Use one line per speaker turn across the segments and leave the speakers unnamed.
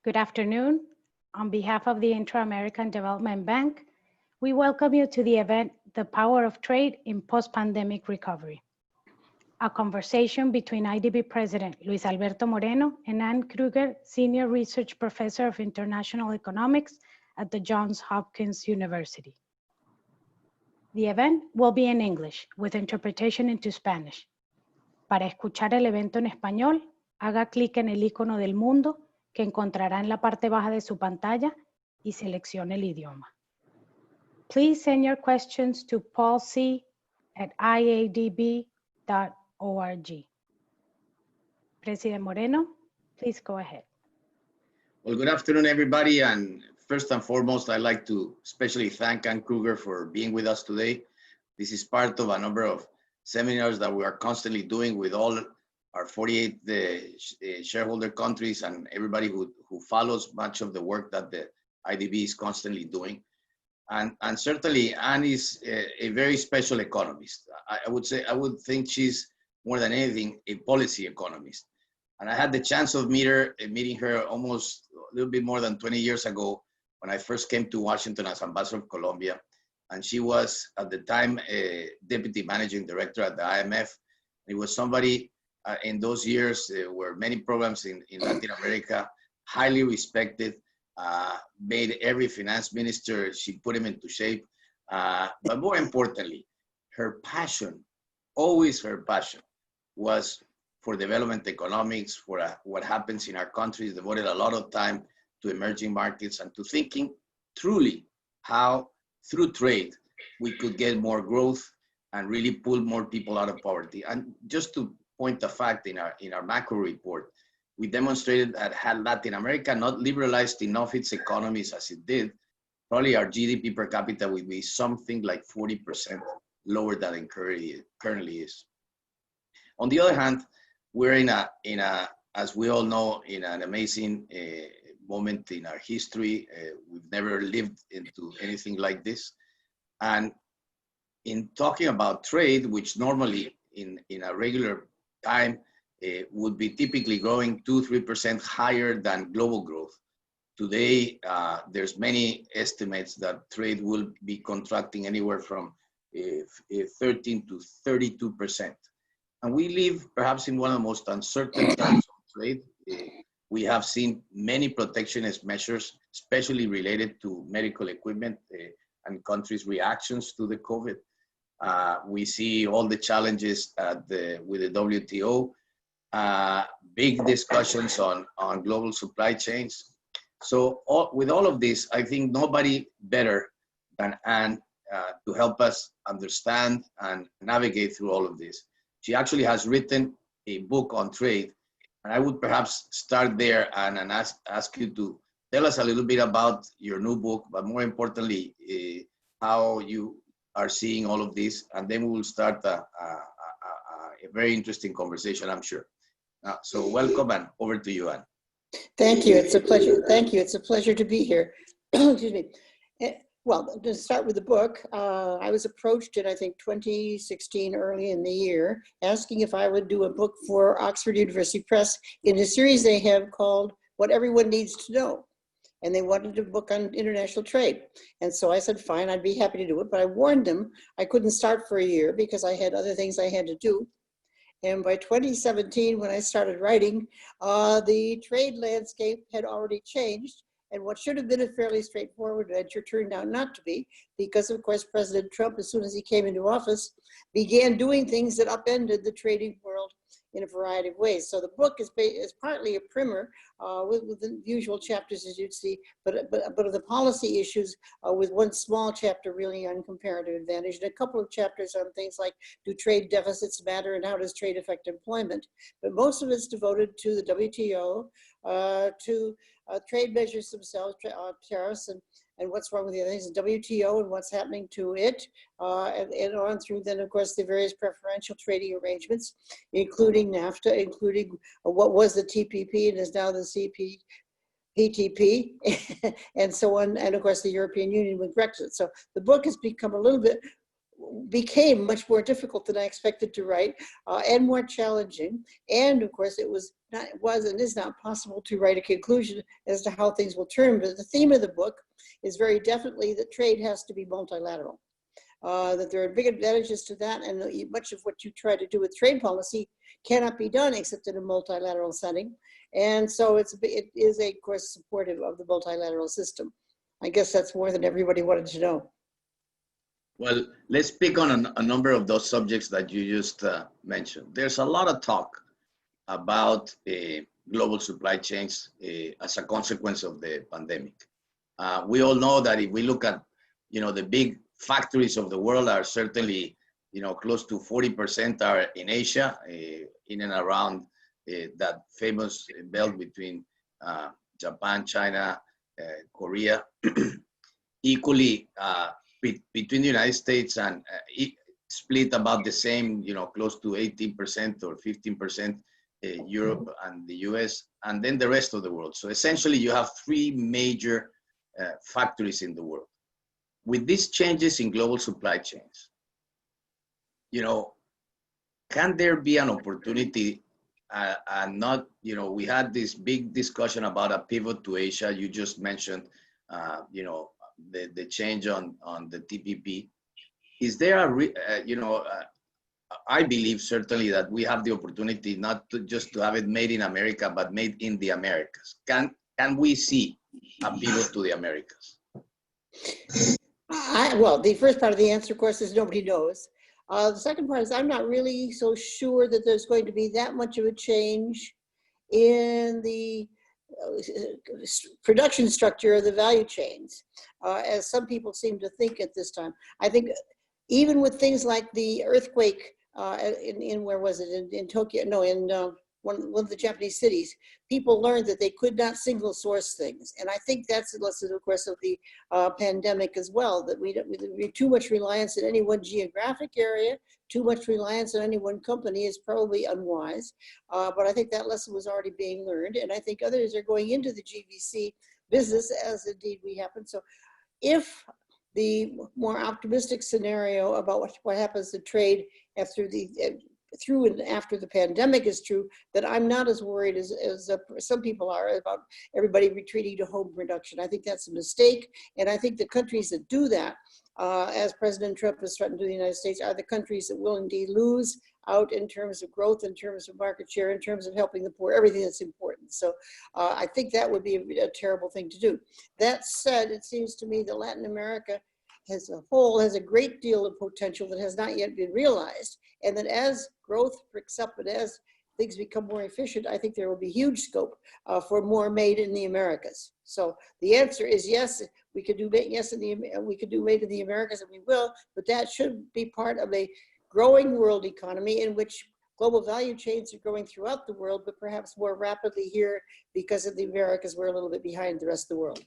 Good afternoon. On behalf of the Inter-American Development Bank, we welcome you to the event, The Power of Trade in Post-Pandemic Recovery, a conversation between IDB President Luis Alberto Moreno and Krueger, Senior Research Professor of International Economics at the Johns Hopkins University. The event will be in English with interpretation into Spanish. Para escuchar el evento en español, haga clic en el icono del mundo que encontrará en la parte baja de su pantalla y seleccione el idioma. Please send your questions to paulc@iadb.org. President Moreno, please go ahead.
Well, good afternoon, everybody. And first and foremost, I'd like to especially thank Krueger for being with us today. This is part of a number of seminars that we are constantly doing with all our 48 shareholder countries and everybody who follows much of the work that the IDB is constantly doing. And certainly Anne is a very special economist. I would think she's more than anything a policy economist. And I had the chance of meeting her almost a little bit more than 20 years ago when I first came to Washington as ambassador of Colombia. And she was at the time a deputy managing director at the IMF. It was somebody in those years, there were many programs in Latin America, highly respected, made every finance minister, she put him into shape. But more importantly, her passion, always her passion, was for development economics, for what happens in our countries, devoted a lot of time to emerging markets and to thinking truly how, through trade, we could get more growth and really pull more people out of poverty. And just to point of fact, in our macro report, we demonstrated that had Latin America not liberalized enough its economies as it did, probably our GDP per capita would be something like 40% lower than it currently is. On the other hand, we're as we all know, in an amazing moment in our history. We've never lived into anything like this. And in talking about trade, which normally in a regular time would be typically growing 2-3% higher than global growth. Today, there's many estimates that trade will be contracting anywhere from 13 to 32%. And we live perhaps in one of the most uncertain times of trade. We have seen many protectionist measures, especially related to medical equipment and countries' reactions to the COVID. We see all the challenges with the WTO, big discussions on global supply chains. So with all of this, I think nobody better than Anne to help us understand and navigate through all of this. She actually has written a book on trade, and I would perhaps start there and ask you to tell us a little bit about your new book, but more importantly, how you are seeing all of this, and then we will start a very interesting conversation, I'm sure. So welcome, and over to you, Anne.
Thank you. It's a pleasure. Thank you. It's a pleasure to be here. Excuse me. Well, to start with the book, I was approached in, I think, 2016, early in the year, asking if I would do a book for Oxford University Press in a series they have called What Everyone Needs to Know. And they wanted a book on international trade. And so I said, fine, I'd be happy to do it. But I warned them I couldn't start for a year because I had other things I had to do. And by 2017, when I started writing, the trade landscape had already changed. And what should have been a fairly straightforward venture turned out not to be, because of course, President Trump, as soon as he came into office, began doing things that upended the trading world in a variety of ways. So the book is partly a primer with the usual chapters, as you'd see, but of the policy issues with one small chapter really on comparative advantage, and a couple of chapters on things like, do trade deficits matter and how does trade affect employment? But most of it's devoted to the WTO, to trade measures themselves, tariffs, and what's wrong with the other things, the WTO and what's happening to it, and on through then, of course, the various preferential trading arrangements, including NAFTA, including what was the TPP and is now the PTP, and so on, and of course the European Union with Brexit. So the book has became much more difficult than I expected to write, and more challenging. And of course, it was was and is not possible to write a conclusion as to how things will turn. But the theme of the book is very definitely that trade has to be multilateral. That there are big advantages to that, and much of what you try to do with trade policy cannot be done except in a multilateral setting. And so it is, of course, supportive of the multilateral system. I guess that's more than everybody wanted to know.
Well, let's pick on a number of those subjects that you just mentioned. There's a lot of talk about global supply chains as a consequence of the pandemic. We all know that if we look at, the big factories of the world are certainly, close to 40% are in Asia, in and around that famous belt between Japan, China, Korea. Equally, between the United States and split about the same, close to 18% or 15%, Europe and the US, and then the rest of the world. So essentially you have three major factories in the world. With these changes in global supply chains, can there be an opportunity and not, we had this big discussion about a pivot to Asia. You just mentioned, the change on the TPP. Is there I believe certainly that we have the opportunity not to just to have it made in America, but made in the Americas. Can we see a pivot to the Americas?
Well, the first part of the answer, of course, is nobody knows. The second part is I'm not really so sure that there's going to be that much of a change in the production structure of the value chains, as some people seem to think at this time. I think even with things like the earthquake in where was it, in Tokyo, no, in one of the Japanese cities, people learned that they could not single source things. And I think that's a lesson, of course, of the pandemic as well, that we too much reliance in any one geographic area, too much reliance on any one company is probably unwise. But I think that lesson was already being learned. And I think others are going into the GVC business, as indeed we happen. So if the more optimistic scenario about what happens to trade through and after the pandemic is true, that I'm not as worried as some people are about everybody retreating to home production. I think that's a mistake. And I think the countries that do that, as President Trump has threatened to the United States, are the countries that will indeed lose out in terms of growth, in terms of market share, in terms of helping the poor, everything that's important. So I think that would be a terrible thing to do. That said, it seems to me that Latin America as a whole has a great deal of potential that has not yet been realized. And that as growth picks up and as things become more efficient, I think there will be huge scope for more made in the Americas. So the answer is yes, we could do we could do made in the Americas, and we will, but that should be part of a growing world economy in which global value chains are growing throughout the world, but perhaps more rapidly here because of the Americas, we're a little bit behind the rest of the world.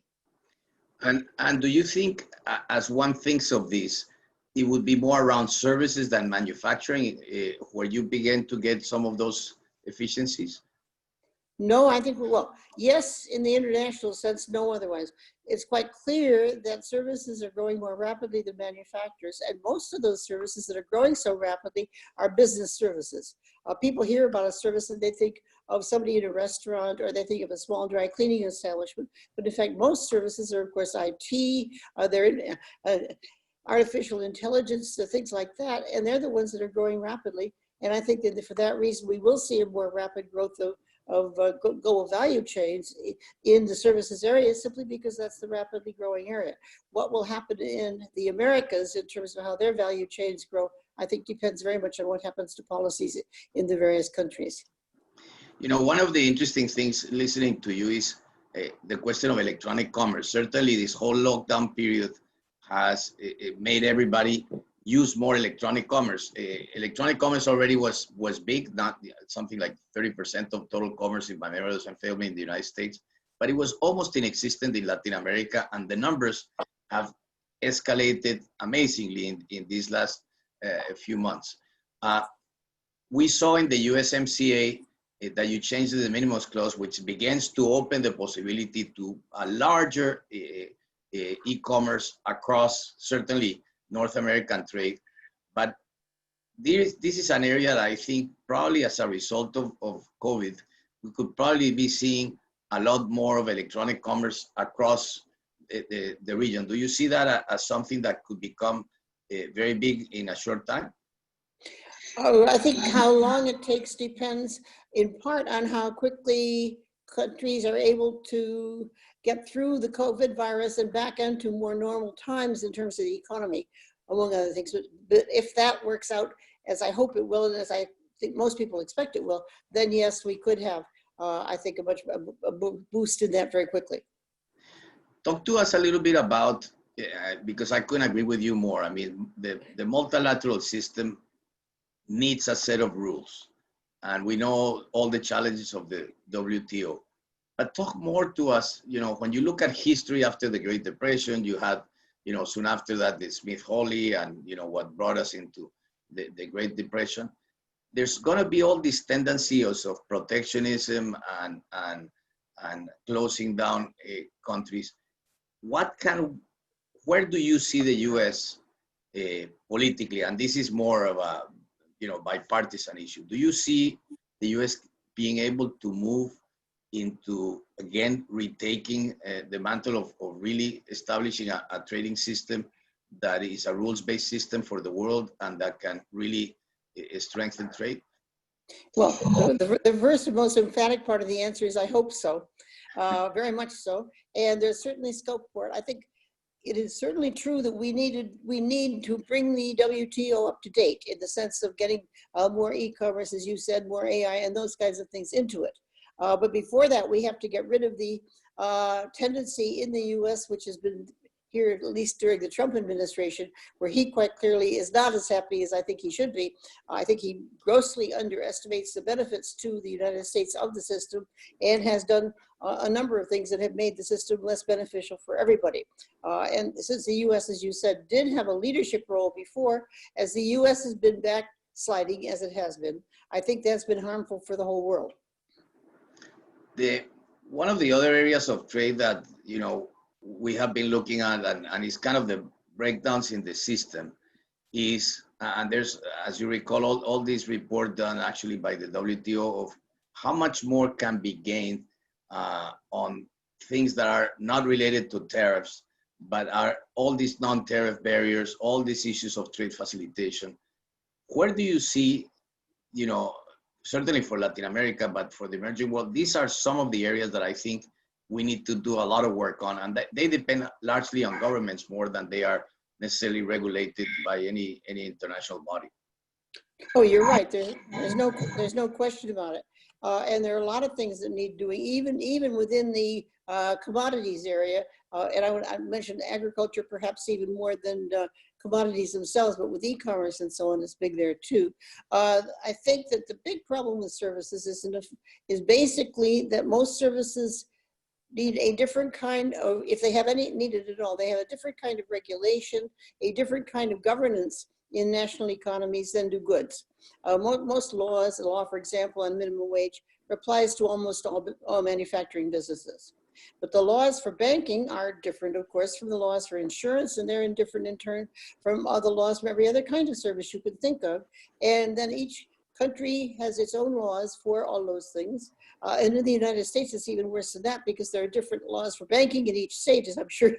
And do you think, as one thinks of this, it would be more around services than manufacturing, where you begin to get some of those efficiencies?
No, I think, well, yes, in the international sense, no otherwise. It's quite clear that services are growing more rapidly than manufacturers, and most of those services that are growing so rapidly are business services. People hear about a service and they think of somebody in a restaurant, or they think of a small dry cleaning establishment. But in fact, most services are, of course, IT, they're artificial intelligence, things like that, and they're the ones that are growing rapidly. And I think that for that reason, we will see a more rapid growth of global value chains in the services area, simply because that's the rapidly growing area. What will happen in the Americas in terms of how their value chains grow, I think depends very much on what happens to policies in the various countries.
You know, one of the interesting things listening to you is the question of electronic commerce. Certainly this whole lockdown period has made everybody use more electronic commerce. Electronic commerce already was big, not something like 30% of total commerce, if my memory doesn't fail me, in the United States, but it was almost inexistent in Latin America, and the numbers have escalated amazingly in these last few months. We saw in the USMCA that you changed the de minimis clause, which begins to open the possibility to a larger e-commerce across certainly North American trade. But this is an area that I think probably as a result of COVID, we could probably be seeing a lot more of electronic commerce across the region. Do you see that as something that could become very big in a short time?
Oh, I think how long it takes depends in part on how quickly countries are able to get through the COVID virus and back into more normal times in terms of the economy, among other things. But if that works out, as I hope it will, and as I think most people expect it will, then yes, we could have, I think, a boost in that very quickly.
Talk to us a little bit about, because I couldn't agree with you more. I mean, the multilateral system needs a set of rules. And we know all the challenges of the WTO. But talk more to us, when you look at history after the Great Depression, you had, soon after that, the Smith-Hawley and, what brought us into the Great Depression. There's gonna be all these tendencies of protectionism and closing down countries. Where do you see the US politically? And this is more of a, bipartisan issue. Do you see the US being able to move into, again, retaking the mantle of really establishing a trading system that is a rules-based system for the world and that can really strengthen trade?
Well, the first and most emphatic part of the answer is I hope so, very much so. And there's certainly scope for it. I think it is certainly true that we need to bring the WTO up to date in the sense of getting more e-commerce, as you said, more AI and those kinds of things into it. But before that, we have to get rid of the tendency in the US, which has been here, at least during the Trump administration, where he quite clearly is not as happy as I think he should be. I think he grossly underestimates the benefits to the United States of the system and has done a number of things that have made the system less beneficial for everybody. And since the US, as you said, did have a leadership role before, as the US has been backsliding as it has been, I think that's been harmful for the whole world.
One of the other areas of trade that, we have been looking at, and it's kind of the breakdowns in the system, is, and there's, as you recall, all these reports done actually by the WTO of how much more can be gained on things that are not related to tariffs, but are all these non-tariff barriers, all these issues of trade facilitation. Where do you see, certainly for Latin America, but for the emerging world, these are some of the areas that I think we need to do a lot of work on, and they depend largely on governments more than they are necessarily regulated by any international body.
Oh, you're right. There's no question about it. And there are a lot of things that need doing, even within the commodities area. And I mentioned agriculture perhaps even more than commodities themselves, but with e-commerce and so on, it's big there too. I think that the big problem with services is basically that most services need a different kind of, if they have any needed at all, they have a different kind of regulation, a different kind of governance in national economies than do goods. Most laws, the law, for example, on minimum wage, applies to almost all manufacturing businesses. But the laws for banking are different, of course, from the laws for insurance, and they're different in turn from the laws for every other kind of service you could think of. And then each country has its own laws for all those things. And in the United States, it's even worse than that because there are different laws for banking in each state, as I'm sure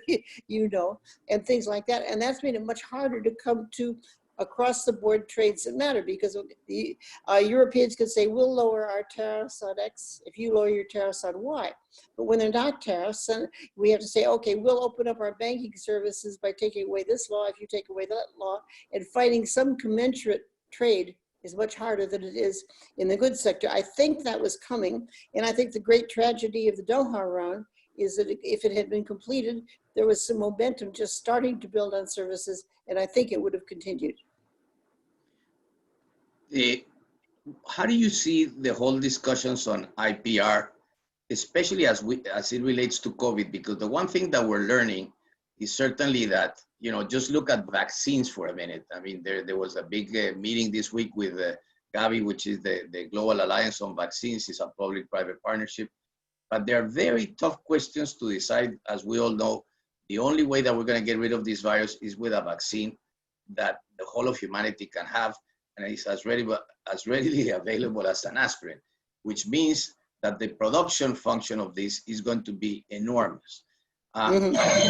you know, and things like that. And that's made it much harder to come to across the board trades that matter, because the Europeans could say, we'll lower our tariffs on X if you lower your tariffs on Y. But when they're not tariffs, then we have to say, okay, we'll open up our banking services by taking away this law if you take away that law, and fighting some commensurate trade is much harder than it is in the goods sector. I think that was coming, and I think the great tragedy of the Doha round is that if it had been completed, there was some momentum just starting to build on services, and I think it would have continued.
How do you see the whole discussions on IPR, especially as it relates to COVID? Because the one thing that we're learning is certainly that, just look at vaccines for a minute. I mean, there was a big meeting this week with Gavi, which is the Global Alliance on Vaccines. It's a public-private partnership. But there are very tough questions to decide. As we all know, the only way that we're going to get rid of this virus is with a vaccine that the whole of humanity can have, and it's as readily available as an aspirin, which means that the production function of this is going to be enormous. At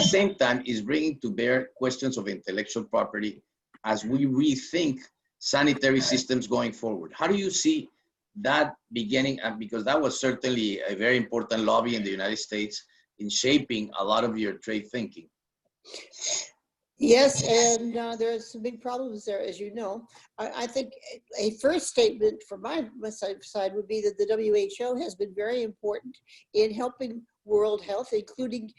the same time, is bringing to bear questions of intellectual property as we rethink sanitary systems going forward. How do you see that beginning? Because that was certainly a very important lobby in the United States in shaping a lot of your trade thinking.
Yes, and there's some big problems there, as you know. I think a first statement from my side would be that the WHO has been very important in helping world health, including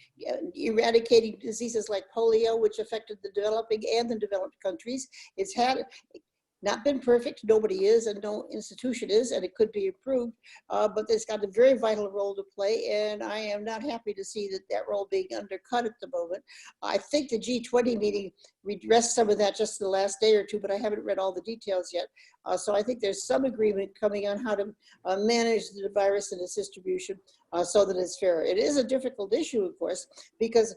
eradicating diseases like polio, which affected the developing and the developed countries. It's had not been perfect, nobody is, and no institution is, and it could be improved, but it's got a very vital role to play, and I am not happy to see that role being undercut at the moment. I think the G20 meeting redressed some of that just the last day or two, but I haven't read all the details yet. So I think there's some agreement coming on how to manage the virus and its distribution so that it's fair. It is a difficult issue, of course, because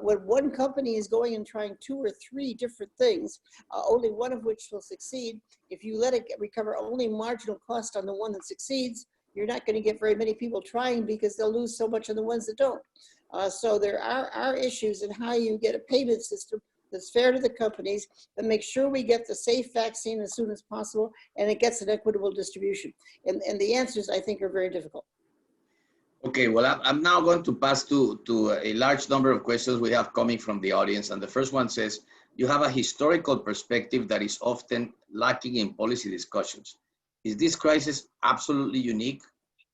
when one company is going and trying 2 or 3 different things, only one of which will succeed, if you let it recover only marginal cost on the one that succeeds, you're not going to get very many people trying because they'll lose so much on the ones that don't. So there are issues in how you get a payment system that's fair to the companies, and make sure we get the safe vaccine as soon as possible, and it gets an equitable distribution. And the answers, I think, are very difficult.
Okay, well, I'm now going to pass to a large number of questions we have coming from the audience. And the first one says, you have a historical perspective that is often lacking in policy discussions. Is this crisis absolutely unique,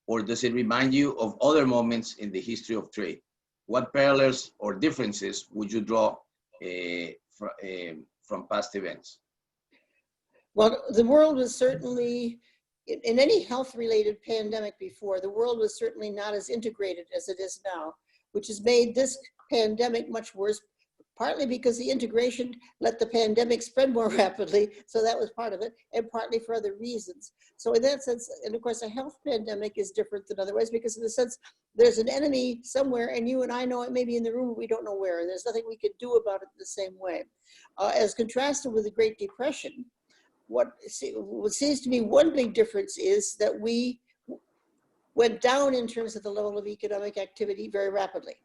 or does it remind you of other moments in the history of trade? What parallels or differences would you draw from past events?
Well, the world was certainly, in any health-related pandemic before, the world was certainly not as integrated as it is now, which has made this pandemic much worse, partly because the integration let the pandemic spread more rapidly, so that was part of it, and partly for other reasons. So in that sense, and of course a health pandemic is different than otherwise, because in the sense there's an enemy somewhere and you and I know it may be in the room, but we don't know where, and there's nothing we could do about it the same way. As contrasted with the Great Depression, what seems to me one big difference is that we went down in terms of the level of economic activity very rapidly.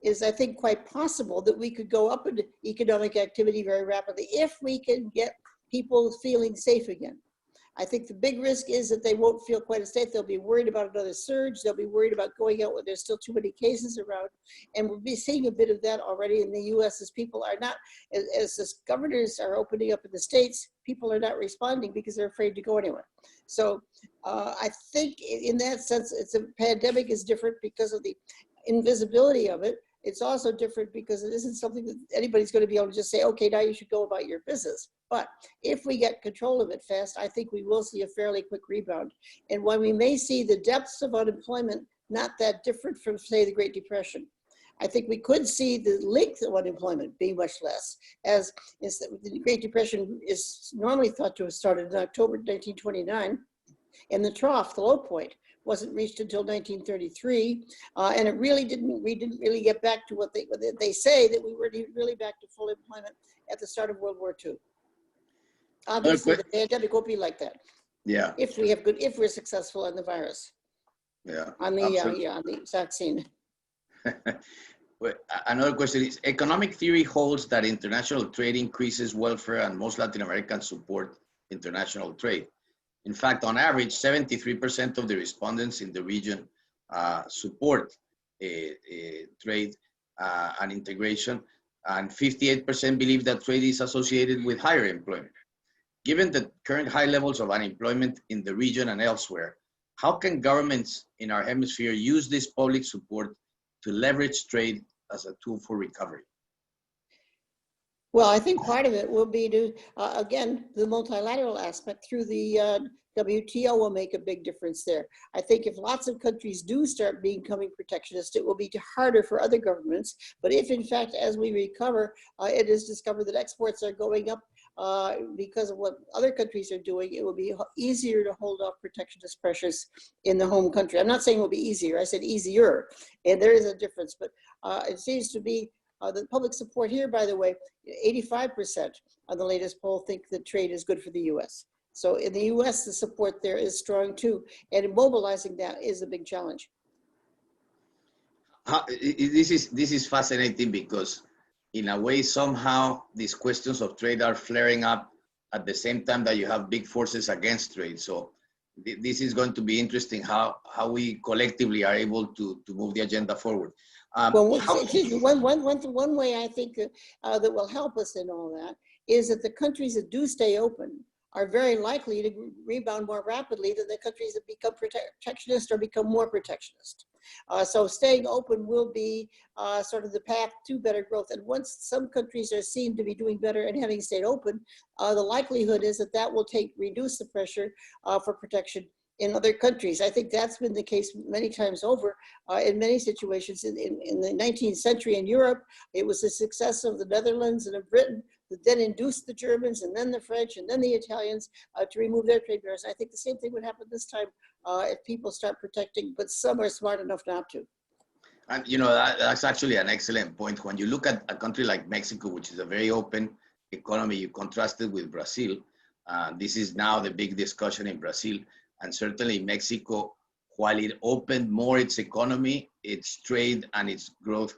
Is I think quite possible that we could go up in economic activity very rapidly if we can get people feeling safe again. I think the big risk is that they won't feel quite as safe. They'll be worried about another surge. They'll be worried about going out when there's still too many cases around. And we'll be seeing a bit of that already in the US as people are not, as the governors are opening up in the States, people are not responding because they're afraid to go anywhere. So I think in that sense, a pandemic is different because of the invisibility of it. It's also different because it isn't something that anybody's going to be able to just say, okay, now you should go about your business. But if we get control of it fast, I think we will see a fairly quick rebound. And when we may see the depths of unemployment not that different from, say, the Great Depression, I think we could see the length of unemployment be much less, as the Great Depression is normally thought to have started in October 1929, and the trough, the low point, wasn't reached until 1933, and we didn't really get back to what they say, that we were really back to full employment at the start of World War II. Obviously, the pandemic won't be like that.
Yeah.
If we're successful on the virus.
Yeah.
On the vaccine.
Another question is, economic theory holds that international trade increases welfare, and most Latin Americans support international trade. In fact, on average, 73% of the respondents in the region support trade and integration, and 58% believe that trade is associated with higher employment. Given the current high levels of unemployment in the region and elsewhere, how can governments in our hemisphere use this public support to leverage trade as a tool for recovery?
Well, I think part of it will be to, again, the multilateral aspect through the WTO will make a big difference there. I think if lots of countries do start becoming protectionist, it will be harder for other governments. But if, in fact, as we recover, it is discovered that exports are going up because of what other countries are doing, it will be easier to hold off protectionist pressures in the home country. I'm not saying it will be easier, I said easier, and there is a difference, but it seems to be the public support here, by the way, 85% on the latest poll think that trade is good for the US. So in the US, the support there is strong too. And mobilizing that is a big challenge.
This is fascinating because in a way, somehow these questions of trade are flaring up at the same time that you have big forces against trade. So this is going to be interesting how we collectively are able to move the agenda forward.
Well, one way I think that will help us in all that is that the countries that do stay open are very likely to rebound more rapidly than the countries that become protectionist or become more protectionist. So staying open will be sort of the path to better growth. And once some countries are seen to be doing better and having stayed open, the likelihood is that that will reduce the pressure for protection in other countries. I think that's been the case many times over in many situations. In the 19th century in Europe, it was the success of the Netherlands and of Britain that then induced the Germans and then the French and then the Italians to remove their trade barriers. I think the same thing would happen this time if people start protecting, but some are smart enough not to.
And you know, that's actually an excellent point. When you look at a country like Mexico, which is a very open economy, you contrast it with Brazil. This is now the big discussion in Brazil. And certainly Mexico, while it opened more its economy, its trade and its growth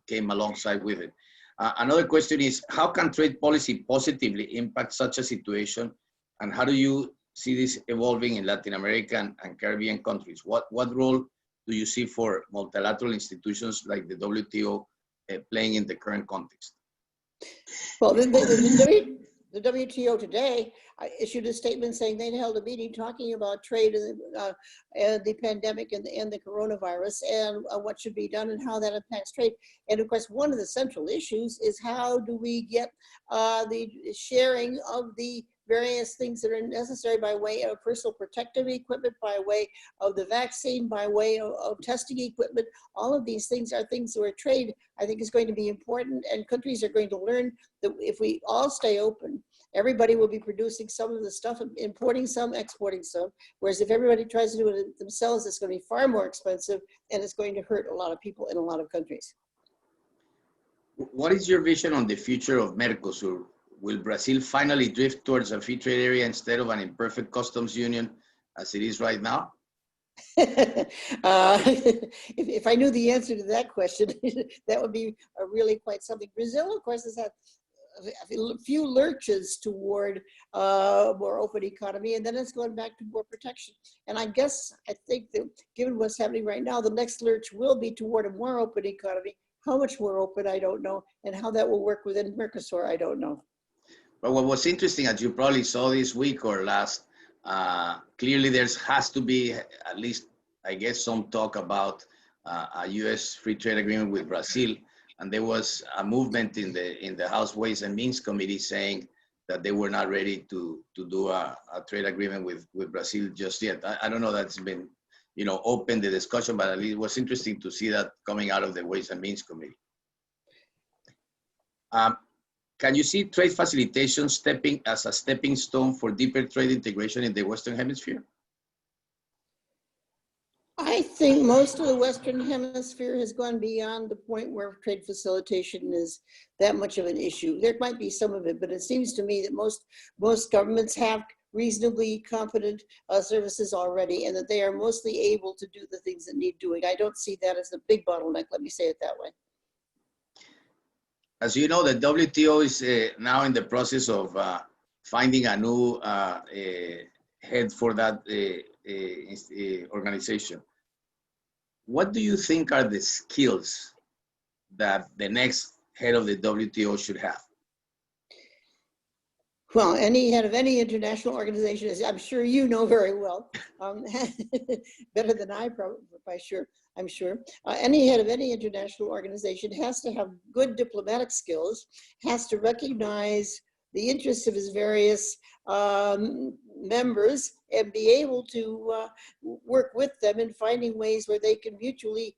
came alongside with it. Another question is, how can trade policy positively impact such a situation? And how do you see this evolving in Latin American and Caribbean countries? What role do you see for multilateral institutions like the WTO playing in the current context?
Well, the WTO today issued a statement saying they'd held a meeting talking about trade and the pandemic and the coronavirus and what should be done and how that impacts trade. And of course, one of the central issues is how do we get the sharing of the various things that are necessary by way of personal protective equipment, by way of the vaccine, by way of testing equipment. All of these things are things where trade, I think, is going to be important, and countries are going to learn that if we all stay open, everybody will be producing some of the stuff, importing some, exporting some, whereas if everybody tries to do it themselves, it's going to be far more expensive, and it's going to hurt a lot of people in a lot of countries.
What is your vision on the future of Mercosur? Will Brazil finally drift towards a free trade area instead of an imperfect customs union as it is right now?
If I knew the answer to that question, that would be really quite something. Brazil, of course, has had a few lurches toward a more open economy, and then it's going back to more protection. And I think that given what's happening right now, the next lurch will be toward a more open economy. How much more open, I don't know. And how that will work within Mercosur, I don't know.
But what was interesting, as you probably saw this week or last, clearly has to be at least, I guess, some talk about a U.S. free trade agreement with Brazil. And there was a movement in the House Ways and Means Committee saying that they were not ready to do a trade agreement with Brazil just yet. I don't know that's been, open the discussion, but at least it was interesting to see that coming out of the Ways and Means Committee. Can you see trade facilitation as a stepping stone for deeper trade integration in the Western Hemisphere?
I think most of the Western Hemisphere has gone beyond the point where trade facilitation is that much of an issue. There might be some of it, but it seems to me that most governments have reasonably competent services already, and that they are mostly able to do the things that need doing. I don't see that as a big bottleneck, let me say it that way.
As you know, the WTO is now in the process of finding a new head for that organization. What do you think are the skills that the next head of the WTO should have?
Well, any head of any international organization, as I'm sure you know very well, better than I I'm sure. Any head of any international organization has to have good diplomatic skills, has to recognize the interests of his various members and be able to work with them in finding ways where they can mutually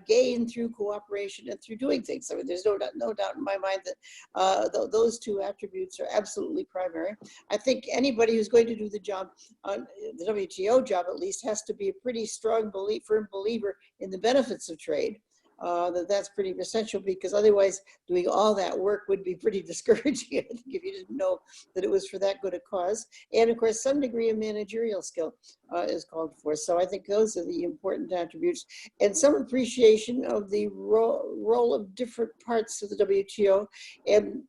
gain through cooperation and through doing things. I mean, there's no doubt in my mind that those two attributes are absolutely primary. I think anybody who's going to do the job, the WTO job at least, has to be a pretty strong firm believer in the benefits of trade. that's pretty essential, because otherwise doing all that work would be pretty discouraging, I think, if you didn't know that it was for that good a cause. And of course, some degree of managerial skill is called for. So I think those are the important attributes, and some appreciation of the role of different parts of the WTO. And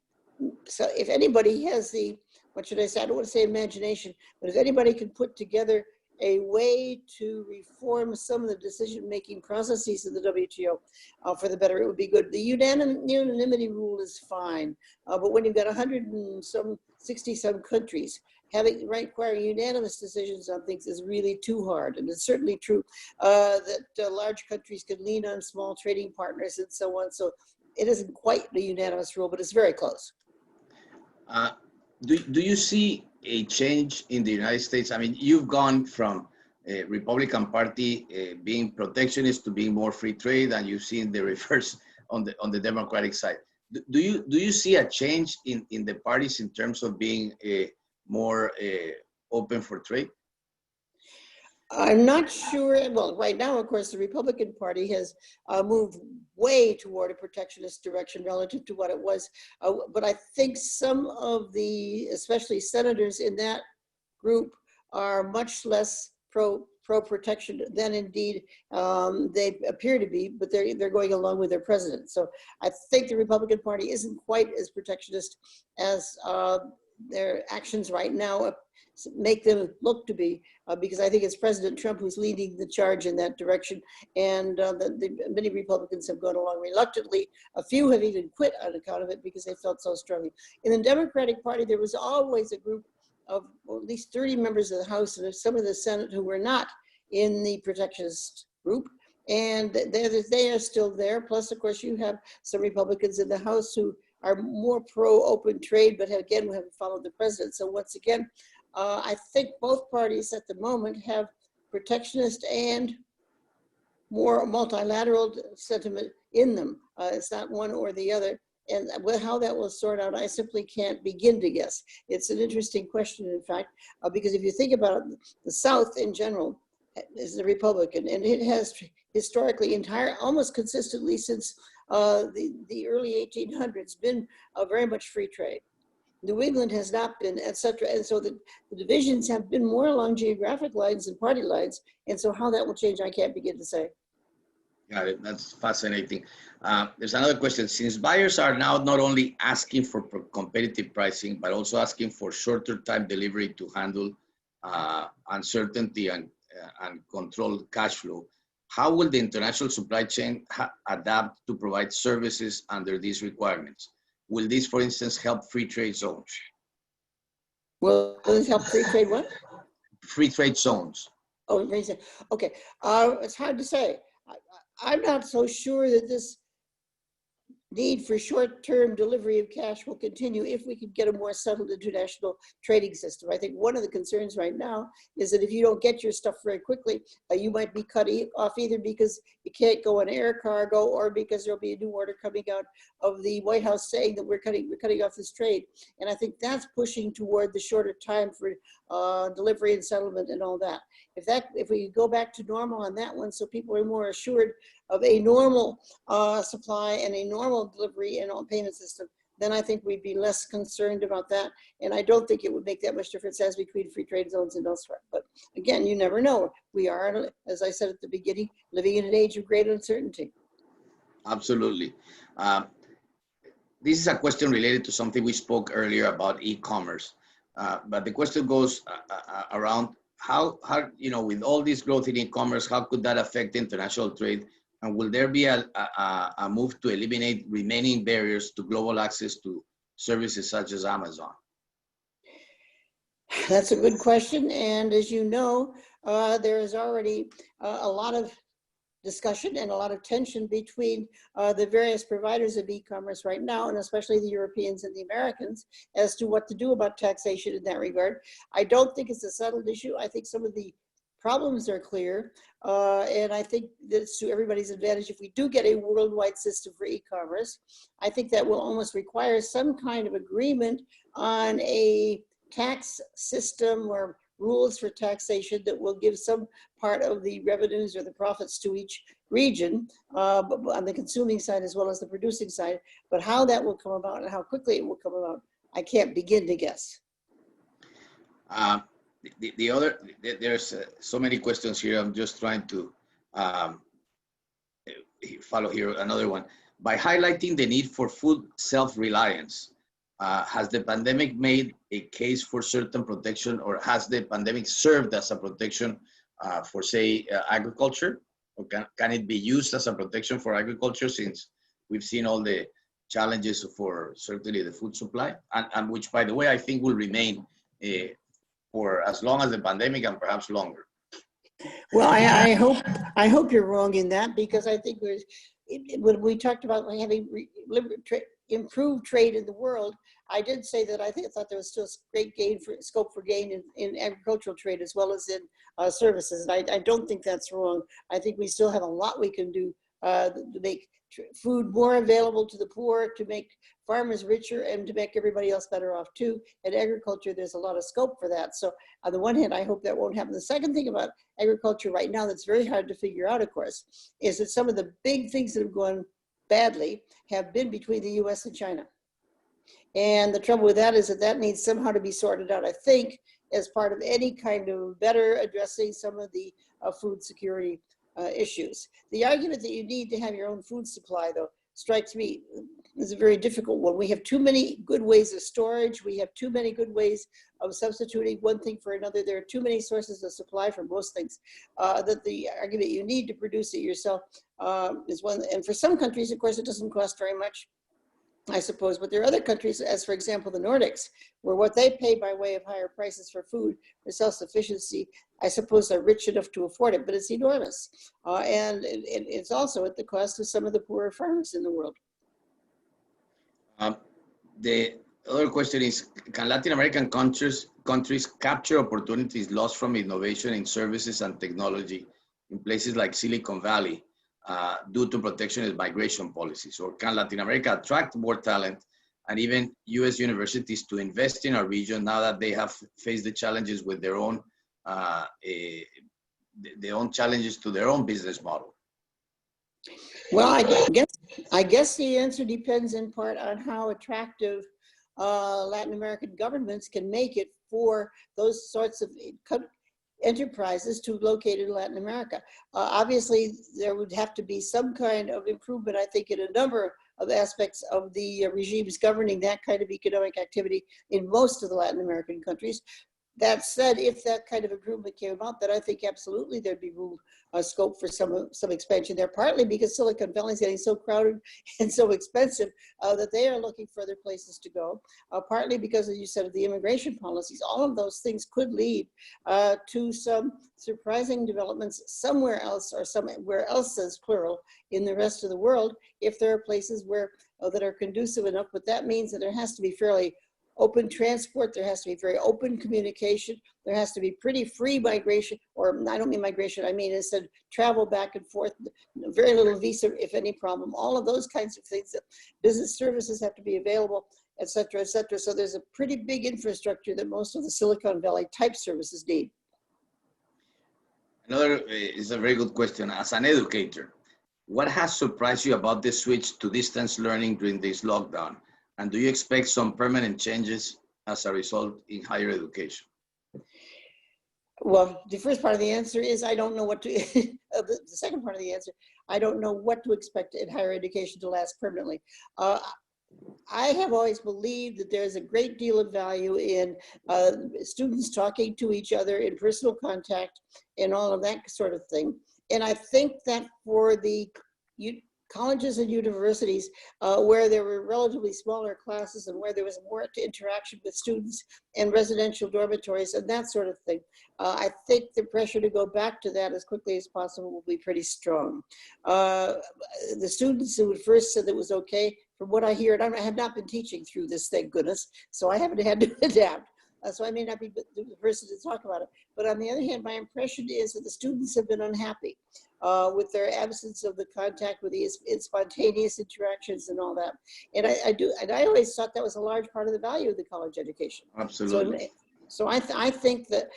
so if anybody has the, what should I say, I don't want to say imagination, but if anybody can put together a way to reform some of the decision-making processes of the WTO for the better, it would be good. The unanimity rule is fine, but when you've got 160 some countries, requiring unanimous decisions on things is really too hard. And it's certainly true that large countries can lean on small trading partners and so on. So it isn't quite the unanimous rule, but it's very close.
Do you see a change in the United States? I mean, you've gone from a Republican Party being protectionist to being more free trade, and you've seen the reverse on the Democratic side. Do you see a change in the parties in terms of being more open for trade?
I'm not sure. Well, right now, of course, the Republican Party has moved way toward a protectionist direction relative to what it was. But I think some of the, especially senators in that group, are much less pro-protection than indeed they appear to be, but they're going along with their president. So I think the Republican Party isn't quite as protectionist as their actions right now make them look to be, because I think it's President Trump who's leading the charge in that direction, and many Republicans have gone along reluctantly. A few have even quit on account of it because they felt so strongly. In the Democratic Party, there was always a group of at least 30 members of the House and some of the Senate who were not in the protectionist group, and they are still there. Plus, of course, you have some Republicans in the House who are more pro-open trade, but again, we haven't followed the president. So once again, I think both parties at the moment have protectionist and more multilateral sentiment in them. It's not one or the other. And how that will sort out, I simply can't begin to guess. It's an interesting question, in fact, because if you think about it, the South in general is the Republican, and it has historically almost consistently since the early 1800s been very much free trade. New England has not been, etc. And so the divisions have been more along geographic lines and party lines. And so how that will change, I can't begin to say.
Got it. That's fascinating. There's another question. Since buyers are now not only asking for competitive pricing, but also asking for shorter time delivery to handle uncertainty and control cash flow, how will the international supply chain adapt to provide services under these requirements? Will this, for instance, help free trade zones?
Will this help free trade what?
Free trade zones.
Oh, okay. It's hard to say. I'm not so sure that this need for short-term delivery of cash will continue if we could get a more settled international trading system. I think one of the concerns right now is that if you don't get your stuff very quickly, you might be cut off either because you can't go on air cargo or because there'll be a new order coming out of the White House saying that we're cutting off this trade. And I think that's pushing toward the shorter time for delivery and settlement and all that. If we go back to normal on that one, so people are more assured of a normal supply and a normal delivery and all payment system, then I think we'd be less concerned about that. And I don't think it would make that much difference as between free trade zones and elsewhere. But again, you never know. We are, as I said at the beginning, living in an age of great uncertainty.
Absolutely. This is a question related to something we spoke earlier about e-commerce. But the question goes around how, with all this growth in e-commerce, how could that affect international trade? And will there be a move to eliminate remaining barriers to global access to services such as Amazon?
That's a good question. And as you know, there is already a lot of discussion and a lot of tension between the various providers of e-commerce right now, and especially the Europeans and the Americans, as to what to do about taxation in that regard. I don't think it's a settled issue. I think some of the problems are clear, and I think that's to everybody's advantage if we do get a worldwide system for e-commerce. I think that will almost require some kind of agreement on a tax system or rules for taxation that will give some part of the revenues or the profits to each region, but on the consuming side as well as the producing side. But how that will come about and how quickly it will come about, I can't begin to guess.
There's so many questions here. I'm just trying to follow here another one. By highlighting the need for food self-reliance, has the pandemic made a case for certain protection, or has the pandemic served as a protection for, say, agriculture? Or can it be used as a protection for agriculture, since we've seen all the challenges for certainly the food supply, and which, by the way, I think will remain for as long as the pandemic and perhaps longer?
Well, I hope you're wrong in that, because I think when we talked about having improved trade in the world, I did say that I thought there was still great scope for gain in agricultural trade as well as in services. And I don't think that's wrong. I think we still have a lot we can do to make food more available to the poor, to make farmers richer, and to make everybody else better off too. In agriculture, there's a lot of scope for that. So on the one hand, I hope that won't happen. The second thing about agriculture right now that's very hard to figure out, of course, is that some of the big things that have gone badly have been between the US and China. And the trouble with that is that needs somehow to be sorted out, I think, as part of any kind of better addressing some of the food security issues. The argument that you need to have your own food supply, though, strikes me as a very difficult one. We have too many good ways of storage. We have too many good ways of substituting one thing for another. There are too many sources of supply for most things, that the argument you need to produce it yourself is one. And for some countries, of course, it doesn't cost very much, I suppose, but there are other countries, as for example, the Nordics, where what they pay by way of higher prices for food, for self-sufficiency, I suppose are rich enough to afford it, but it's enormous. And it's also at the cost of some of the poorer farmers in the world.
The other question is, can Latin American countries capture opportunities lost from innovation in services and technology in places like Silicon Valley due to protectionist migration policies? Or can Latin America attract more talent and even US universities to invest in our region now that they have faced the challenges with their own challenges to their own business model?
Well, I guess the answer depends in part on how attractive Latin American governments can make it for those sorts of enterprises to locate in Latin America. Obviously, there would have to be some kind of improvement, I think, in a number of aspects of the regimes governing that kind of economic activity in most of the Latin American countries. That said, if that kind of improvement came about, then I think absolutely there'd be room, scope for some expansion there, partly because Silicon Valley is getting so crowded and so expensive that they are looking for other places to go, partly because, as you said, of the immigration policies. All of those things could lead to some surprising developments somewhere else, or somewhere else as plural, in the rest of the world, if there are places where that are conducive enough. But that means that there has to be fairly open transport, there has to be very open communication, there has to be pretty free migration, or I don't mean migration, I mean instead travel back and forth, very little visa if any problem, all of those kinds of things. That business services have to be available, et cetera, et cetera. So there's a pretty big infrastructure that most of the Silicon Valley type services need.
Another is a very good question. As an educator, what has surprised you about the switch to distance learning during this lockdown? And do you expect some permanent changes as a result in higher education?
Well, the first part of the answer is I don't know what to, the second part of the answer, I don't know what to expect in higher education to last permanently. I have always believed that there's a great deal of value in students talking to each other in personal contact and all of that sort of thing. And I think that for the colleges and universities where there were relatively smaller classes and where there was more interaction with students and residential dormitories and that sort of thing, I think the pressure to go back to that as quickly as possible will be pretty strong. The students who at first said it was okay, from what I hear, and I have not been teaching through this, thank goodness, so I haven't had to adapt. So I may not be the person to talk about it. But on the other hand, my impression is that the students have been unhappy with their absence of the contact, with the spontaneous interactions and all that. And I always thought that was a large part of the value of the college education.
Absolutely.
So I think that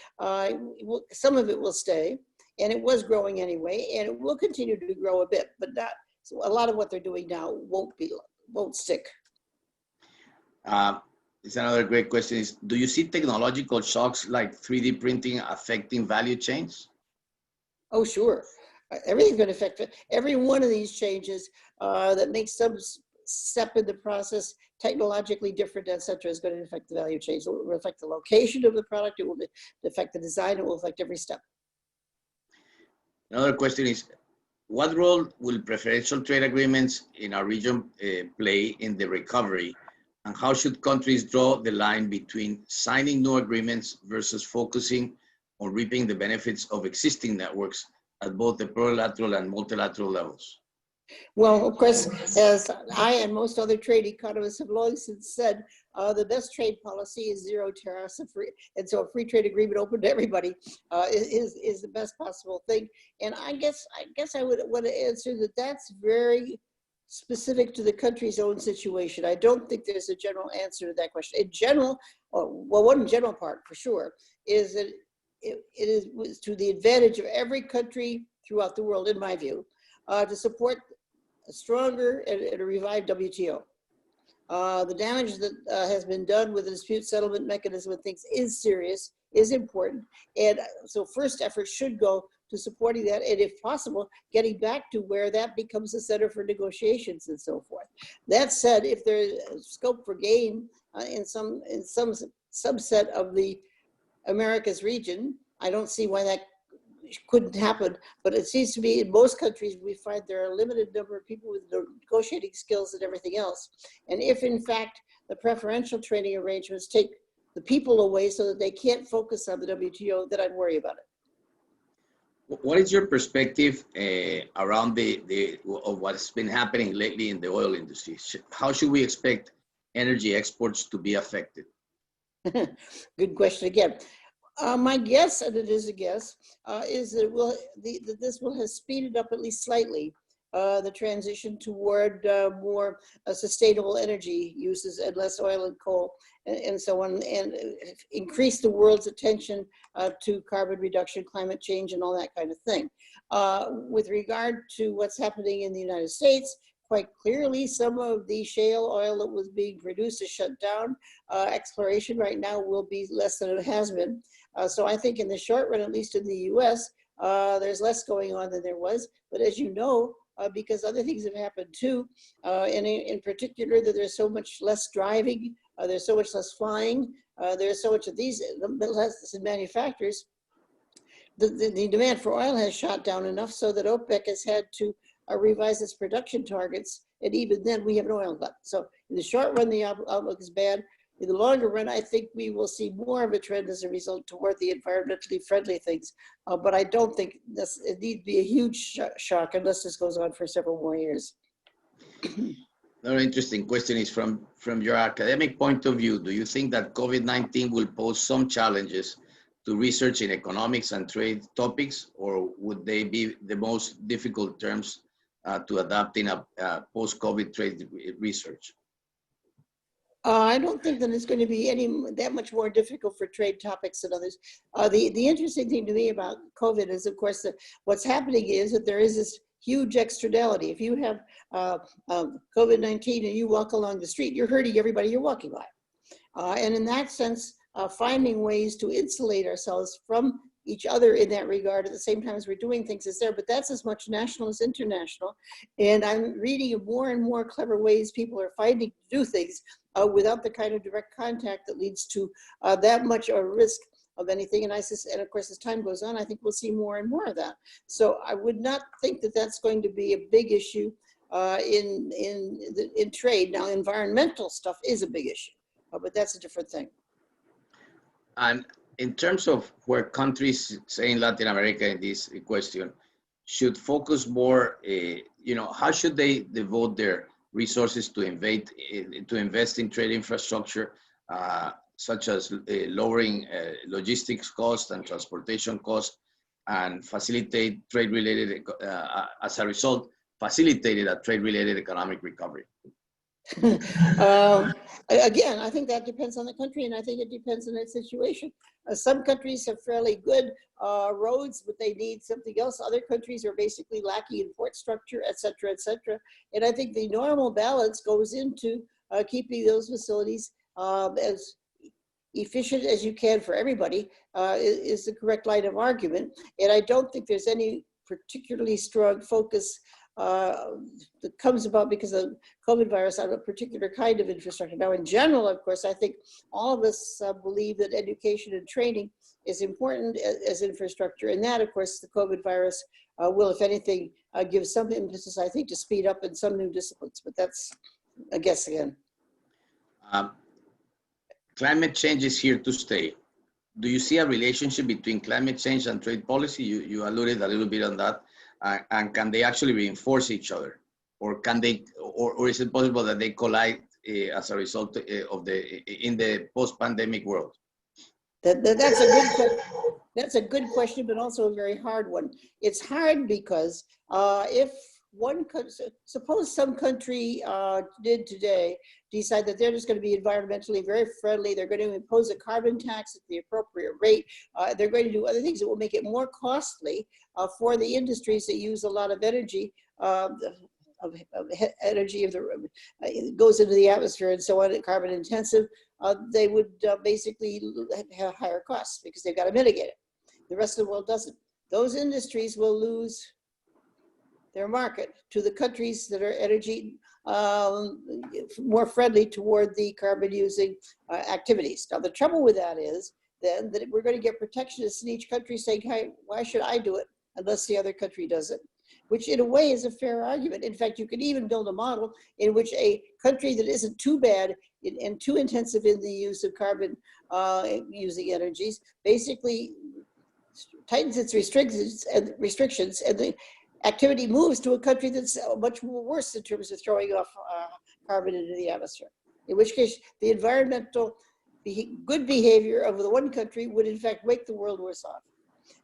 some of it will stay, and it was growing anyway, and it will continue to grow a bit, but not, so a lot of what they're doing now won't stick.
It's another great question is, do you see technological shocks like 3D printing affecting value chains?
Oh, sure. Everything's going to affect it. Every one of these changes that makes some step in the process technologically different, et cetera, is going to affect the value chain. So it will affect the location of the product. It will affect the design. It will affect every step.
Another question is, what role will preferential trade agreements in our region play in the recovery? And how should countries draw the line between signing new agreements versus focusing on reaping the benefits of existing networks at both the plurilateral and multilateral levels?
Well, of course, as I and most other trade economists have long since said, the best trade policy is zero tariffs, and so a free trade agreement open to everybody is the best possible thing. And I guess I would want to answer that that's very specific to the country's own situation. I don't think there's a general answer to that question. In general, well, one general part for sure is that it is to the advantage of every country throughout the world, in my view, to support a stronger and a revived WTO. The damage that has been done with the dispute settlement mechanism and things is serious, is important. And so first effort should go to supporting that, and if possible, getting back to where that becomes a center for negotiations and so forth. That said, if there's scope for gain in some subset of the Americas region, I don't see why that couldn't happen, but it seems to be in most countries we find there are a limited number of people with negotiating skills and everything else. And if in fact the preferential trading arrangements take the people away so that they can't focus on the WTO, then I'd worry about it.
What is your perspective around of what's been happening lately in the oil industry? How should we expect energy exports to be affected?
Good question again. My guess, and it is a guess, is that this will have speeded up at least slightly the transition toward more sustainable energy uses and less oil and coal and so on, and increase the world's attention to carbon reduction, climate change, and all that kind of thing. With regard to what's happening in the United States, quite clearly, some of the shale oil that was being produced is shut down. Exploration right now will be less than it has been. So I think in the short run, at least in the US, there's less going on than there was. But as you know, because other things have happened too, and in particular that there's so much less driving, there's so much less flying, there's so much of these less manufacturers, the demand for oil has shot down enough so that OPEC has had to revise its production targets, and even then we have no oil left. So in the short run, the outlook is bad. In the longer run, I think we will see more of a trend as a result toward the environmentally friendly things. But I don't think it needs to be a huge shock unless this goes on for several more years.
Another interesting question is from your academic point of view, do you think that COVID-19 will pose some challenges to research in economics and trade topics, or would they be the most difficult terms to adapt in a post-COVID trade research?
I don't think that it's going to be that much more difficult for trade topics than others. The interesting thing to me about COVID is, of course, that what's happening is that there is this huge externality. If you have COVID-19 and you walk along the street, you're hurting everybody you're walking by. And in that sense, finding ways to insulate ourselves from each other in that regard at the same time as we're doing things is there, but that's as much national as international. And I'm reading of more and more clever ways people are finding to do things without the kind of direct contact that leads to that much a risk of anything. And of course, as time goes on, I think we'll see more and more of that. So I would not think that that's going to be a big issue in trade. Now, environmental stuff is a big issue, but that's a different thing.
And in terms of where countries, say in Latin America in this question, should focus more, how should they devote their resources to invest in trade infrastructure, such as lowering logistics costs and transportation costs, and facilitate trade-related, as a result, facilitated a trade-related economic recovery?
Again, I think that depends on the country, and I think it depends on its situation. Some countries have fairly good roads, but they need something else. Other countries are basically lacking in port structure, et cetera, et cetera. And I think the normal balance goes into keeping those facilities as efficient as you can for everybody is the correct line of argument. And I don't think there's any particularly strong focus that comes about because of COVID virus on a particular kind of infrastructure. Now, in general, of course, I think all of us believe that education and training is important as infrastructure. And that, of course, the COVID virus will, if anything, give some emphasis, I think, to speed up in some new disciplines. But that's a guess again.
Climate change is here to stay. Do you see a relationship between climate change and trade policy? You alluded a little bit on that. And can they actually reinforce each other? Or can they, or is it possible that they collide as a result of in the post-pandemic world?
That's a good question. That's a good question, but also a very hard one. It's hard because if one could, suppose some country did today decide that they're just going to be environmentally very friendly, they're going to impose a carbon tax at the appropriate rate, they're going to do other things that will make it more costly for the industries that use a lot of energy, it goes into the atmosphere and so on, carbon intensive, they would basically have higher costs because they've got to mitigate it. The rest of the world doesn't. Those industries will lose their market to the countries that are energy more friendly toward the carbon using activities. Now, the trouble with that is then that we're going to get protectionists in each country saying, hey, why should I do it unless the other country does it? Which in a way is a fair argument. In fact, you could even build a model in which a country that isn't too bad and too intensive in the use of carbon using energies basically tightens its restrictions and the activity moves to a country that's much worse in terms of throwing off carbon into the atmosphere. In which case, the environmental good behavior of the one country would in fact make the world worse off.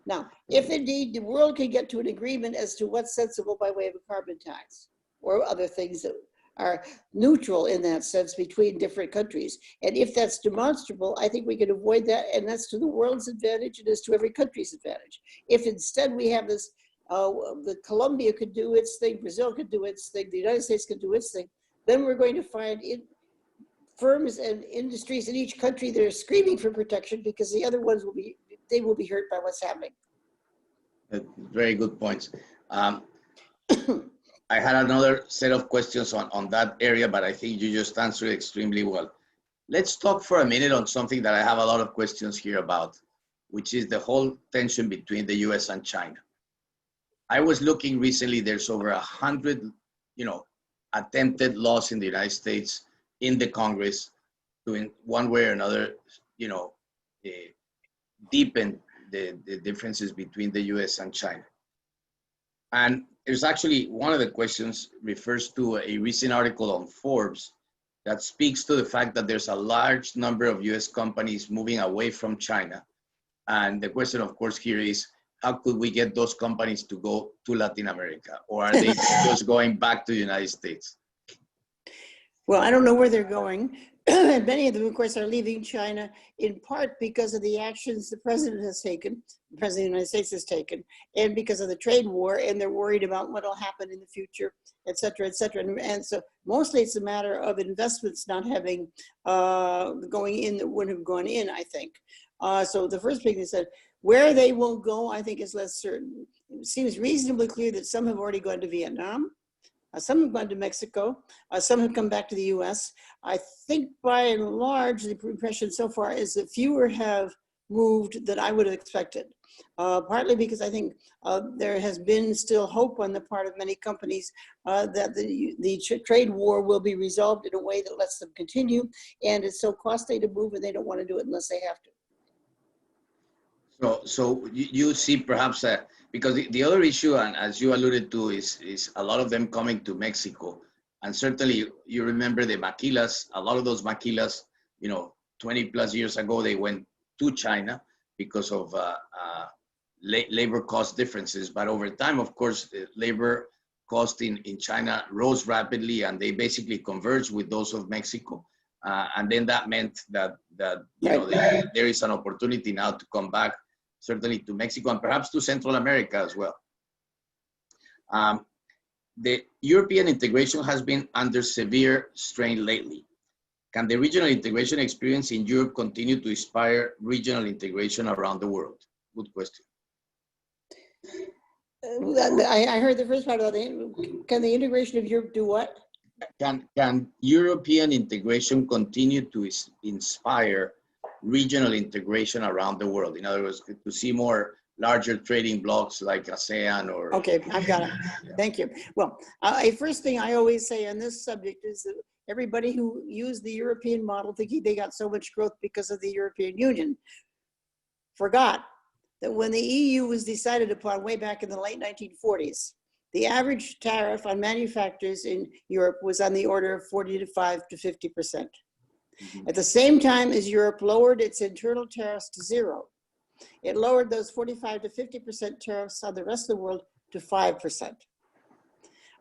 Now, if indeed the world can get to an agreement as to what's sensible by way of a carbon tax or other things that are neutral in that sense between different countries, and if that's demonstrable, I think we can avoid that, and that's to the world's advantage and is to every country's advantage. If instead we have this the Colombia could do its thing, Brazil could do its thing, the United States could do its thing, then we're going to find firms and industries in each country that are screaming for protection because the other ones will be hurt by what's happening.
Very good points. I had another set of questions on that area, but I think you just answered extremely well. Let's talk for a minute on something that I have a lot of questions here about, which is the whole tension between the US and China. I was looking recently, there's over 100, attempted laws in the United States in the Congress to in one way or another, deepen the differences between the US and China. And there's actually, one of the questions refers to a recent article on Forbes that speaks to the fact that there's a large number of US companies moving away from China. And the question, of course, here is, how could we get those companies to go to Latin America? Or are they just going back to the United States?
Well, I don't know where they're going. And many of them, of course, are leaving China in part because of the actions the president has taken, the president of the United States has taken, and because of the trade war, and they're worried about what will happen in the future, et cetera, et cetera. And so mostly it's a matter of investments not having going in that wouldn't have gone in, I think. So the first thing is that where they will go, I think, is less certain. It seems reasonably clear that some have already gone to Vietnam. Some have gone to Mexico. Some have come back to the US. I think by and large, the impression so far is that fewer have moved than I would have expected. Partly because I think there has been still hope on the part of many companies that the trade war will be resolved in a way that lets them continue. And it's so costly to move and they don't want to do it unless they have to.
So you see perhaps because the other issue, and as you alluded to, is a lot of them coming to Mexico. And certainly you remember the maquilas, a lot of those maquilas, 20 plus years ago, they went to China because of labor cost differences. But over time, of course, the labor costs in China rose rapidly, and they basically converged with those of Mexico. And then that meant that there is an opportunity now to come back, certainly to Mexico and perhaps to Central America as well. The European integration has been under severe strain lately. Can the regional integration experience in Europe continue to inspire regional integration around the world? Good question.
I heard the first part of that. Can the integration of Europe do what?
Can European integration continue to inspire regional integration around the world? In other words, to see more larger trading blocks like ASEAN or...
Okay, I've got it. Thank you. Well, first thing I always say on this subject is that everybody who used the European model thinking they got so much growth because of the European Union forgot that when the EU was decided upon way back in the late 1940s, the average tariff on manufacturers in Europe was on the order of 45 to 50%. Mm-hmm. At the same time as Europe lowered its internal tariffs to zero, it lowered those 45 to 50% tariffs on the rest of the world to 5%.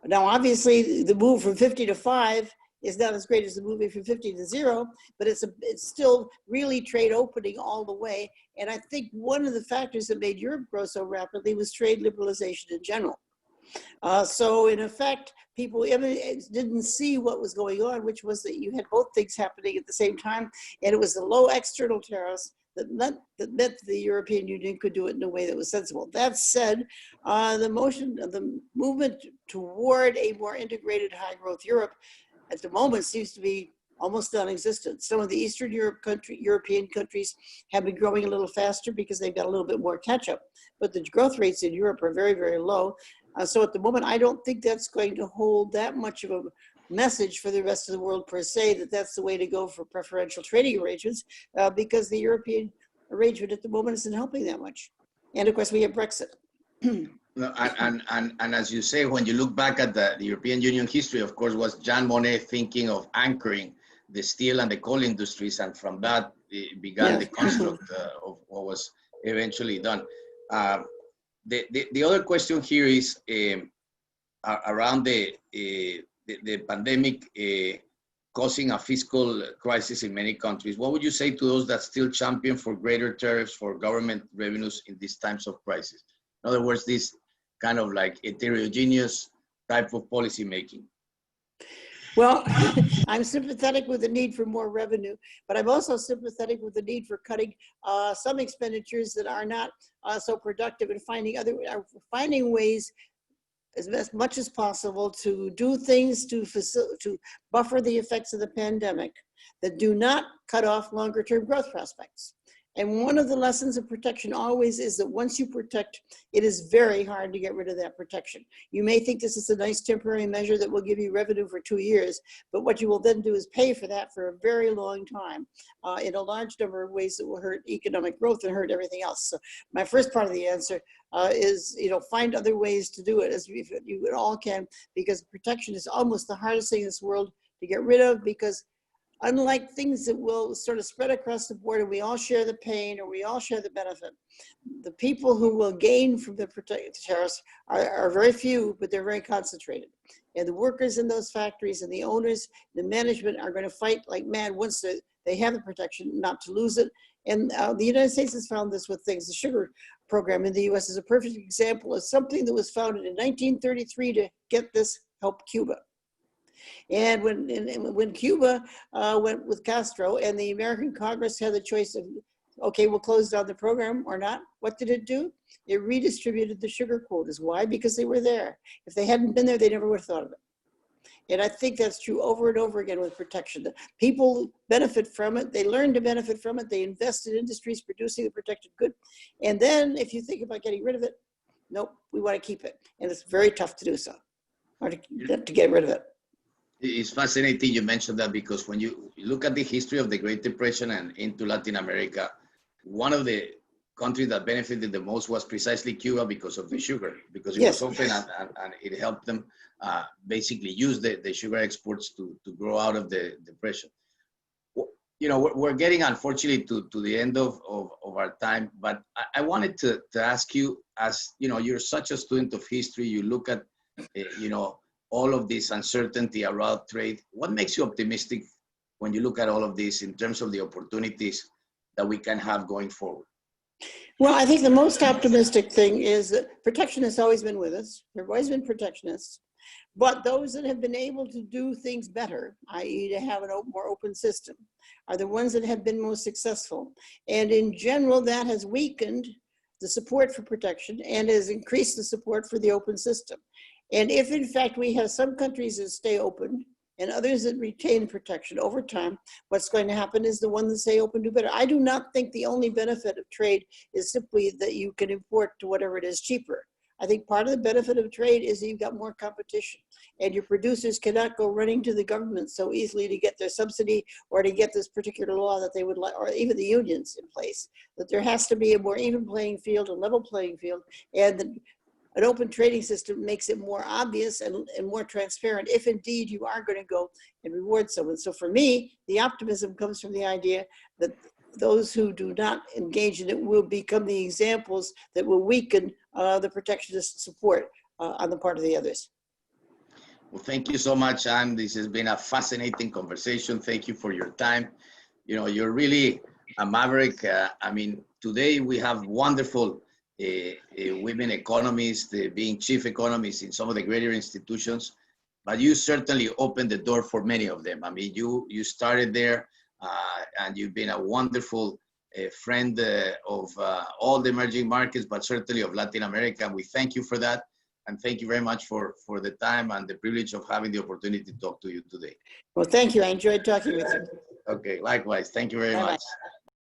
Now, obviously, the move from 50 to 5 is not as great as the moving from 50 to 0, but it's still really trade opening all the way. And I think one of the factors that made Europe grow so rapidly was trade liberalization in general. So in effect, people didn't see what was going on, which was that you had both things happening at the same time. And it was the low external tariffs that meant the European Union could do it in a way that was sensible. That said, the movement toward a more integrated high growth Europe at the moment seems to be almost non-existent. Some of the Eastern European countries have been growing a little faster because they've got a little bit more catch up, but the growth rates in Europe are very, very low. So at the moment, I don't think that's going to hold that much of a message for the rest of the world per se, that that's the way to go for preferential trading arrangements, because the European arrangement at the moment isn't helping that much. And of course, we have Brexit.
And as you say, when you look back at the European Union history, of course, was Jean Monnet thinking of anchoring the steel and the coal industries, and from that began the construct of what was eventually done. The other question here is around the pandemic causing a fiscal crisis in many countries. What would you say to those that still champion for greater tariffs for government revenues in these times of crisis? In other words, this kind of like heterogeneous type of policy making.
Well, I'm sympathetic with the need for more revenue, but I'm also sympathetic with the need for cutting some expenditures that are not so productive, and finding ways as much as possible to do things to buffer the effects of the pandemic that do not cut off longer term growth prospects. And one of the lessons of protection always is that once you protect, it is very hard to get rid of that protection. You may think this is a nice temporary measure that will give you revenue for 2 years, but what you will then do is pay for that for a very long time in a large number of ways that will hurt economic growth and hurt everything else. So my first part of the answer is, find other ways to do it as you all can, because protection is almost the hardest thing in this world to get rid of, because unlike things that will sort of spread across the board and we all share the pain or we all share the benefit, the people who will gain from the tariffs are very few, but they're very concentrated. And the workers in those factories and the owners, the management are going to fight like mad once they have the protection not to lose it. And the United States has found this with things. The sugar program in the US is a perfect example of something that was founded in 1933 to get this help Cuba. And when Cuba went with Castro and the American Congress had the choice of, okay, we'll close down the program or not, what did it do? It redistributed the sugar quotas. Why? Because they were there. If they hadn't been there, they never would have thought of it. And I think that's true over and over again with protection. The people benefit from it. They learn to benefit from it. They invest in industries producing the protected good. And then if you think about getting rid of it, nope, we want to keep it. And it's very tough to do so, or to get rid of it.
It's fascinating you mentioned that, because when you look at the history of the Great Depression and into Latin America, one of the countries that benefited the most was precisely Cuba because of the sugar, because it was open and it helped them basically use the sugar exports to grow out of the depression. We're getting, unfortunately, to the end of our time, but I wanted to ask you, as you're such a student of history, you look at you know, all of this uncertainty around trade. What makes you optimistic when you look at all of this in terms of the opportunities that we can have going forward?
Well, I think the most optimistic thing is that protectionists have always been with us. There have always been protectionists. But those that have been able to do things better, i.e. to have a more open system, are the ones that have been most successful. And in general, that has weakened the support for protection and has increased the support for the open system. And if in fact we have some countries that stay open and others that retain protection over time, what's going to happen is the ones that stay open do better. I do not think the only benefit of trade is simply that you can import to whatever it is cheaper. I think part of the benefit of trade is that you've got more competition and your producers cannot go running to the government so easily to get their subsidy or to get this particular law that they would like, or even the unions in place, that there has to be a more even playing field, a level playing field, and an open trading system makes it more obvious and more transparent if indeed you are going to go and reward someone. So for me, the optimism comes from the idea that those who do not engage in it will become the examples that will weaken the protectionist support on the part of the others.
Well, thank you so much, Anne. This has been a fascinating conversation. Thank you for your time. You know, you're really a maverick. I mean, today we have wonderful women economists, being chief economists in some of the greater institutions, but you certainly opened the door for many of them. I mean, you started there and you've been a wonderful friend of all the emerging markets, but certainly of Latin America. We thank you for that. And thank you very much for the time and the privilege of having the opportunity to talk to you today.
Well, thank you. I enjoyed talking with you.
Okay, likewise. Thank you very much.